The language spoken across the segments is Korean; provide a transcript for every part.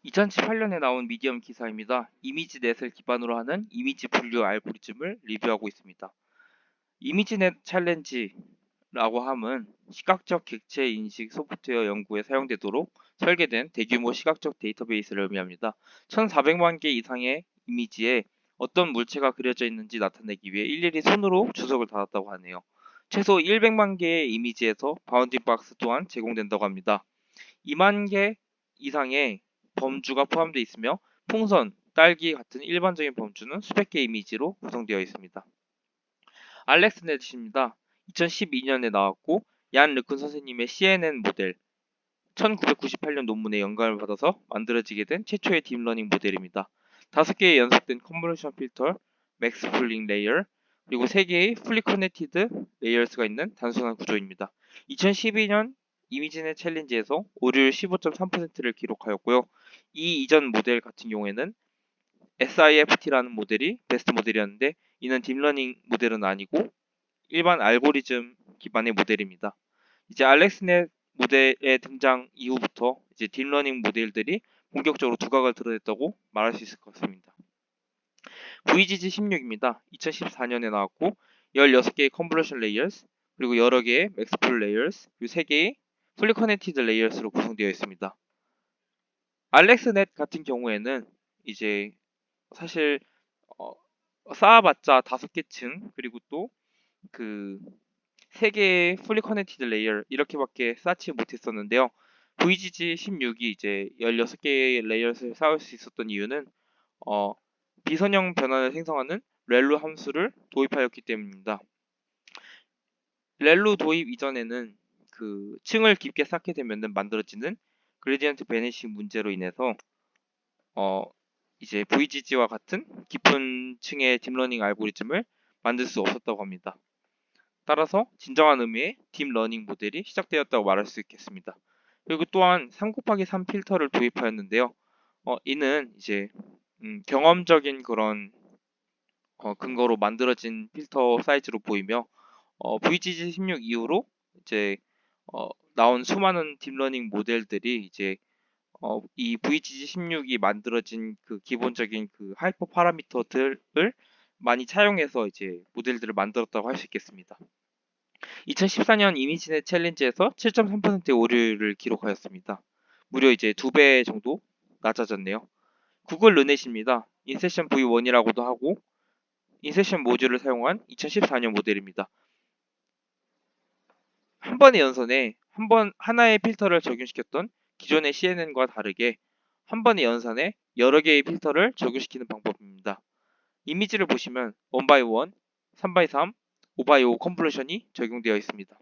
2018년에 나온 미디엄 기사입니다. 이미지넷을 기반으로 하는 이미지 분류 알고리즘을 리뷰하고 있습니다. 이미지넷 챌린지라고 함은 시각적 객체 인식 소프트웨어 연구에 사용되도록 설계된 대규모 시각적 데이터베이스를 의미합니다. 1,400만 개 이상의 이미지에 어떤 물체가 그려져 있는지 나타내기 위해 일일이 손으로 주석을 달았다고 하네요. 최소 100만 개의 이미지에서 바운딩 박스 또한 제공된다고 합니다. 2만 개 이상의 범주가 포함되어 있으며 풍선, 딸기 같은 일반적인 범주는 수백 개의 이미지로 구성되어 있습니다. 알렉스넷입니다. 2012년에 나왔고 얀 르쿤 선생님의 CNN 모델 1998년 논문에 영감을 받아서 만들어지게 된 최초의 딥러닝 모델입니다. 5개의 연속된 컨볼루션 필터, 맥스 풀링 레이어, 그리고 3개의 풀리 커넥티드 레이어스가 있는 단순한 구조입니다. 2012년 이미지넷 챌린지에서 오류율 15.3%를 기록하였고요. 이 이전 모델 같은 경우에는 SIFT라는 모델이 베스트 모델이었는데 이는 딥러닝 모델은 아니고 일반 알고리즘 기반의 모델입니다. 이제 알렉스넷 모델의 등장 이후부터 이제 딥러닝 모델들이 본격적으로 두각을 드러냈다고 말할 수 있을 것 같습니다. VGG16입니다. 2014년에 나왔고 16개의 컨볼루션 레이어스 그리고 여러 개의 맥스풀 레이어스 그리고 3개의 풀리 커넥티드 레이어스로 구성되어 있습니다. 알렉스넷 같은 경우에는 이제 사실 쌓아봤자 5개 층 그리고 또 그 3개의 풀리 커넥티드 레이어 이렇게밖에 쌓지 못했었는데요. VGG16이 이제 16개의 레이어를 쌓을 수 있었던 이유는 어, 비선형 변환을 생성하는 렐루 함수를 도입하였기 때문입니다. 렐루 도입 이전에는 그 층을 깊게 쌓게 되면 만들어지는 그레디언트 베니싱 문제로 인해서 이제 VGG와 같은 깊은 층의 딥러닝 알고리즘을 만들 수 없었다고 합니다. 따라서 진정한 의미의 딥러닝 모델이 시작되었다고 말할 수 있겠습니다. 그리고 또한 3 곱하기 3 필터를 도입하였는데요. 이는 이제 경험적인 그런 근거로 만들어진 필터 사이즈로 보이며 VGG16 이후로 이제 나온 수많은 딥러닝 모델들이 이제 이 VGG16이 만들어진 그 기본적인 그 하이퍼 파라미터들을 많이 차용해서 이제 모델들을 만들었다고 할 수 있겠습니다. 2014년 이미지넷 챌린지에서 7.3%의 오류를 기록하였습니다. 무려 이제 2배 정도 낮아졌네요. 구글 르넷입니다. 인셉션 V1이라고도 하고 인셉션 모듈을 사용한 2014년 모델입니다. 한 번의 연산에 하나의 필터를 적용시켰던 기존의 CNN과 다르게 한 번의 연산에 여러 개의 필터를 적용시키는 방법입니다. 이미지를 보시면 1x1, 3x3, 5x5 컨볼루션이 적용되어 있습니다.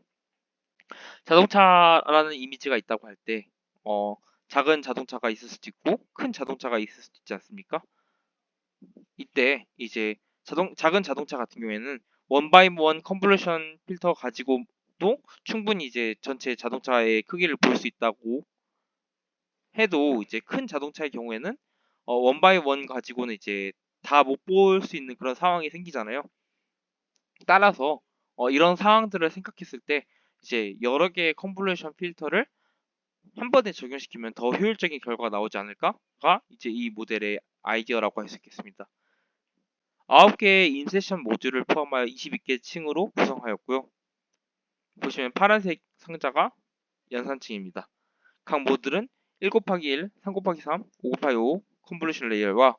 자동차라는 이미지가 있다고 할 때 작은 자동차가 있을 수도 있고 큰 자동차가 있을 수도 있지 않습니까? 이때 이제 작은 자동차 같은 경우에는 1x1 컨볼루션 필터 가지고도 충분히 이제 전체 자동차의 크기를 볼 수 있다고 해도 이제 큰 자동차의 경우에는 1x1 가지고는 이제 다 못 볼 수 있는 그런 상황이 생기잖아요. 따라서 이런 상황들을 생각했을 때 이제 여러 개의 컨볼루션 필터를 한 번에 적용시키면 더 효율적인 결과가 나오지 않을까가 이제 이 모델의 아이디어라고 할 수 있겠습니다. 9개의 인셉션 모듈을 포함하여 22개 층으로 구성하였고요. 보시면 파란색 상자가 연산층입니다. 각 모듈은 1 곱하기 1, 3 곱하기 3, 5 곱하기 5 컨볼루션 레이어와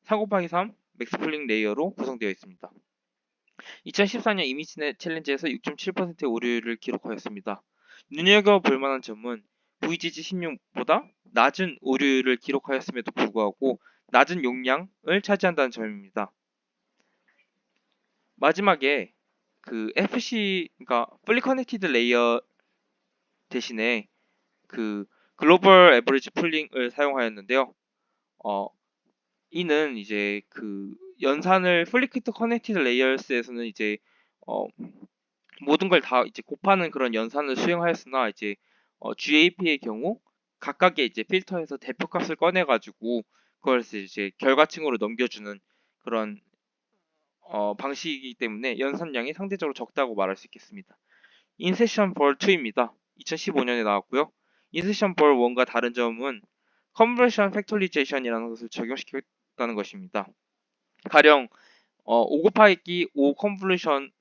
3 곱하기 3 맥스풀링 레이어로 구성되어 있습니다. 2014년 이미지넷 챌린지에서 6.7%의 오류를 기록하였습니다. 눈여겨볼 만한 점은 VGG16보다 낮은 오류를 기록하였음에도 불구하고 낮은 용량을 차지한다는 점입니다. 마지막에 그 FC, 그러니까 풀리 커넥티드 레이어 대신에 그 글로벌 에버리지 풀링을 사용하였는데요. 이는 이제 그 연산을 풀리 커넥티드 레이어스에서는 이제 모든 걸 다 이제 곱하는 그런 연산을 수행하였으나 이제 GAP의 경우 각각의 이제 필터에서 대표값을 꺼내가지고 그걸 이제 결과층으로 넘겨주는 그런 방식이기 때문에 연산량이 상대적으로 적다고 말할 수 있겠습니다. 인셉션 벌 2입니다. 2015년에 나왔고요. 인셉션 벌 1과 다른 점은 컨버전 팩토리제이션이라는 것을 적용시켰다는 것입니다. 가령 5 곱하기 5 컨볼루션을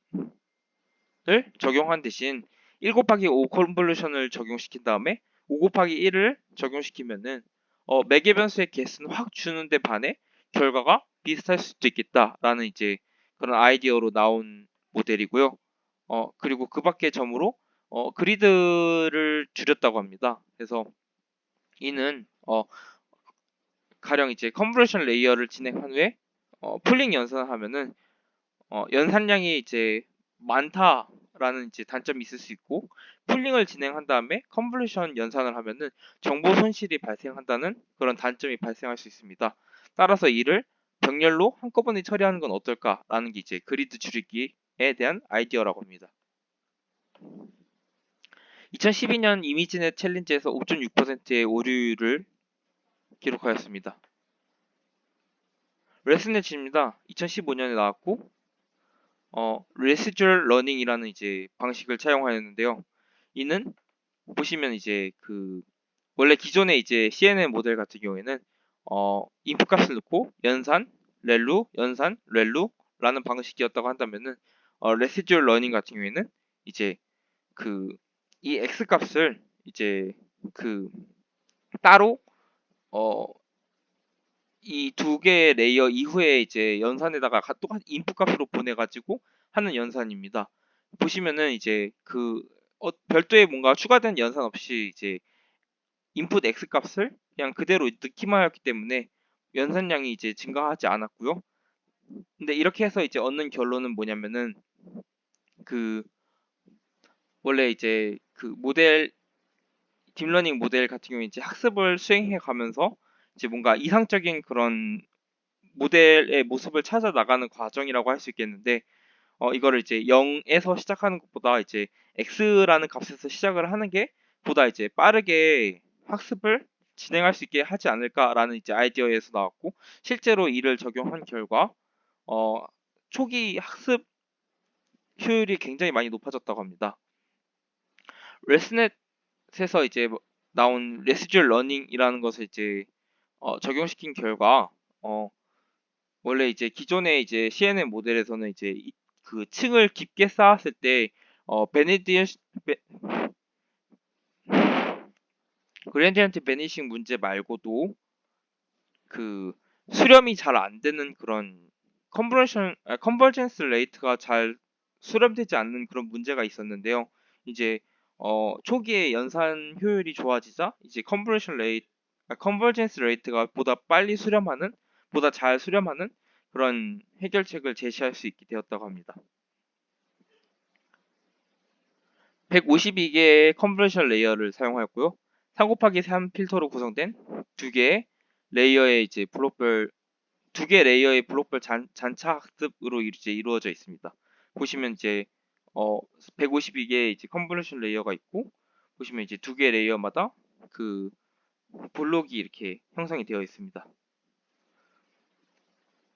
적용한 대신 1 곱하기 5 컨볼루션을 적용시킨 다음에 5 곱하기 1을 적용시키면은 매개 변수의 개수는 확 주는데 반해 결과가 비슷할 수도 있겠다라는 이제 그런 아이디어로 나온 모델이고요. 그리고 그 밖의 점으로 그리드를 줄였다고 합니다. 그래서 이는 가령 이제 컨버전 레이어를 진행한 후에 풀링 연산을 하면은 연산량이 이제 많다라는 이제 단점이 있을 수 있고 풀링을 진행한 다음에 컨볼루션 연산을 하면은 정보 손실이 발생한다는 그런 단점이 발생할 수 있습니다. 따라서 이를 병렬로 한꺼번에 처리하는 건 어떨까라는 게 이제 그리드 줄이기에 대한 아이디어라고 합니다. 2012년 이미지넷 챌린지에서 5.6%의 오류를 기록하였습니다. 레슨넷입니다. 2015년에 나왔고 residual learning이라는 이제 방식을 차용하였는데요. 이는 보시면 이제 원래 기존의 이제 CNN 모델 같은 경우에는 인풋 값을 넣고 연산, 렐루, 연산, 렐루라는 방식이었다고 한다면은 residual learning 같은 경우에는 이제 이 x 값을 이제 따로 이 두 개의 레이어 이후에 이제 연산에다가 똑같은 인풋 값으로 보내가지고 하는 연산입니다. 보시면은 이제 별도의 뭔가 추가된 연산 없이 이제 인풋 x 값을 그냥 그대로 넣기만 했기 때문에 연산량이 이제 증가하지 않았고요. 근데 이렇게 해서 이제 얻는 결론은 뭐냐면은 원래 이제 모델 딥러닝 모델 같은 경우에 이제 학습을 수행해 가면서 이제 뭔가 이상적인 그런 모델의 모습을 찾아 나가는 과정이라고 할 수 있겠는데 이거를 이제 0에서 시작하는 것보다 이제 x라는 값에서 시작을 하는 게 보다 이제 빠르게 학습을 진행할 수 있게 하지 않을까라는 이제 아이디어에서 나왔고 실제로 이를 적용한 결과 초기 학습 효율이 굉장히 많이 높아졌다고 합니다. 레스넷에서 이제 나온 레시듀얼 러닝이라는 것을 이제 적용시킨 결과 원래 이제 기존의 이제 CNN 모델에서는 이제 층을 깊게 쌓았을 때 그레디언트 베니싱 문제 말고도 수렴이 잘 안 되는 그런 컨버전스 레이트가 잘 수렴되지 않는 그런 문제가 있었는데요. 이제 초기에 연산 효율이 좋아지자 이제 컨버전스 레이트가 보다 잘 수렴하는 그런 해결책을 제시할 수 있게 되었다고 합니다. 152개의 컨버전 레이어를 사용하였고요. 3 곱하기 3 필터로 구성된 2개의 레이어의 이제 두 개 레이어의 블록별 잔차 학습으로 이제 이루어져 있습니다. 보시면 이제 152개의 이제 컨볼루션 레이어가 있고 보시면 이제 두 개 레이어마다 블록이 이렇게 형성이 되어 있습니다.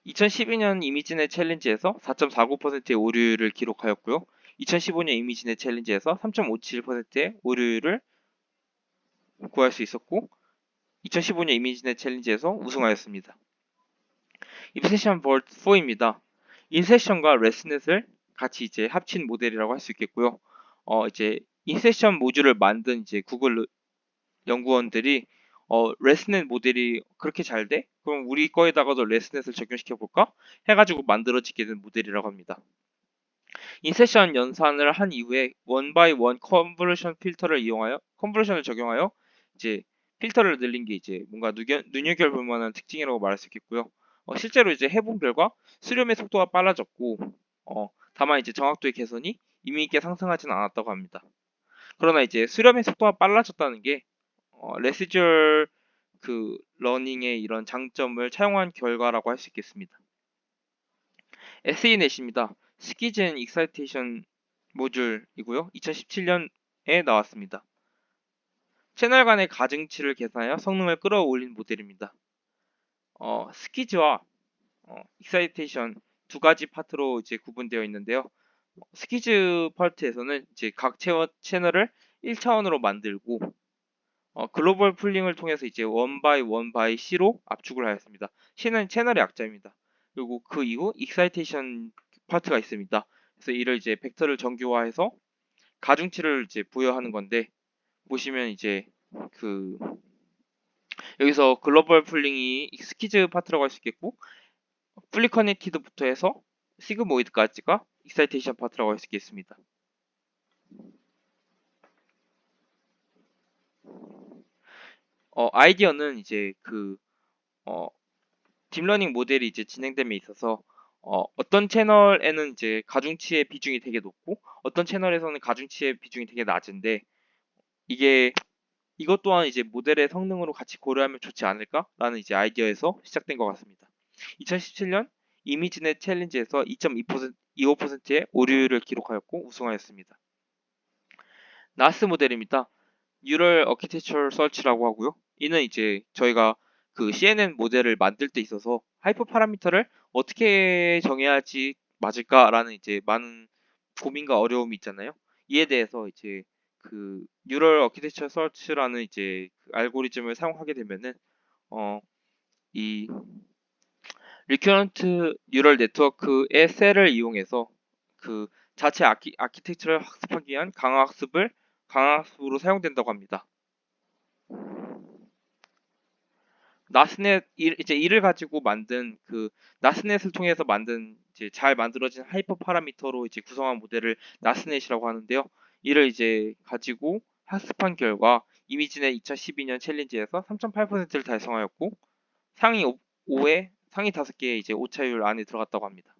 2012년 이미지넷 챌린지에서 4.49%의 오류를 기록하였고요. 2015년 이미지넷 챌린지에서 3.57%의 오류를 구할 수 있었고 2015년 이미지넷 챌린지에서 우승하였습니다. 인셉션 볼트 4입니다. 인셉션과 레스넷을 같이 이제 합친 모델이라고 할 수 있겠고요. 이제 인셉션 모듈을 만든 이제 구글 연구원들이 레스넷 모델이 그렇게 잘 돼? 그럼 우리 거에다가도 레스넷을 적용시켜 볼까? 해가지고 만들어지게 된 모델이라고 합니다. 인셉션 연산을 한 이후에 원 바이 원 컨버전을 적용하여 이제 필터를 늘린 게 이제 뭔가 눈여겨볼 만한 특징이라고 말할 수 있겠고요. 실제로 이제 해본 결과 수렴의 속도가 빨라졌고 다만 이제 정확도의 개선이 의미 있게 상승하지는 않았다고 합니다. 그러나 이제 수렴의 속도가 빨라졌다는 게 레시듀얼 러닝의 이런 장점을 차용한 결과라고 할 수 있겠습니다. SE넷입니다. 스키젠 익사이테이션 모듈이고요. 2017년에 나왔습니다. 채널 간의 가중치를 계산하여 성능을 끌어올린 모델입니다. 스키즈와 익사이테이션 두 가지 파트로 이제 구분되어 있는데요. 스키즈 파트에서는 이제 각 채널을 1차원으로 만들고 글로벌 풀링을 통해서 이제 원 바이 원 바이 C로 압축을 하였습니다. C는 채널의 약자입니다. 그리고 그 이후 익사이테이션 파트가 있습니다. 그래서 이를 이제 벡터를 정규화해서 가중치를 이제 부여하는 건데 보시면 이제 그 여기서 글로벌 풀링이 스키즈 파트라고 할 수 있겠고 풀리 커넥티드부터 해서 시그모이드까지가 익사이테이션 파트라고 할 수 있겠습니다. 아이디어는 이제 딥러닝 모델이 이제 진행됨에 있어서 어떤 채널에는 이제 가중치의 비중이 되게 높고 어떤 채널에서는 가중치의 비중이 되게 낮은데 이게 이것 또한 이제 모델의 성능으로 같이 고려하면 좋지 않을까라는 이제 아이디어에서 시작된 것 같습니다. 2017년 이미지넷 챌린지에서 2.25%의 오류율을 기록하였고 우승하였습니다. 나스 모델입니다. Neural Architecture Search라고 하고요. 이는 이제 저희가 그 CNN 모델을 만들 때 있어서 하이퍼 파라미터를 어떻게 정해야지 맞을까라는 이제 많은 고민과 어려움이 있잖아요. 이에 대해서 이제 그 Neural Architecture Search라는 이제 그 알고리즘을 사용하게 되면은 이 Recurrent Neural Network의 셀을 이용해서 그 자체 아키텍처를 학습하기 위한 강화학습으로 사용된다고 합니다. 나스넷 이제 이를 가지고 만든 그 나스넷을 통해서 만든 이제 잘 만들어진 하이퍼 파라미터로 이제 구성한 모델을 나스넷이라고 하는데요. 이를 이제 가지고 학습한 결과 이미지넷 2012년 챌린지에서 3.8%를 달성하였고 상위 5에 상위 5개의 이제 오차율 안에 들어갔다고 합니다.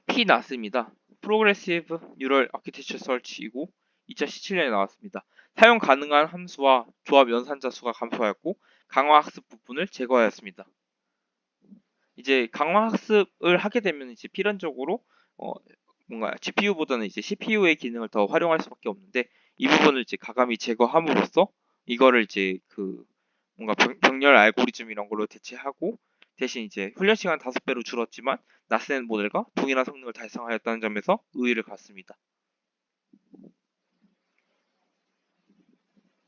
PNAS입니다. Progressive Neural Architecture Search이고 2017년에 나왔습니다. 사용 가능한 함수와 조합 연산자 수가 감소하였고 강화 학습 부분을 제거하였습니다. 이제 강화 학습을 하게 되면 이제 필연적으로 뭔가 GPU보다는 이제 CPU의 기능을 더 활용할 수밖에 없는데 이 부분을 이제 가감히 제거함으로써 이거를 이제 그 뭔가 병렬 알고리즘 이런 걸로 대체하고 대신 이제 훈련 시간 5배로 줄었지만 나스넷 모델과 동일한 성능을 달성하였다는 점에서 의의를 갖습니다.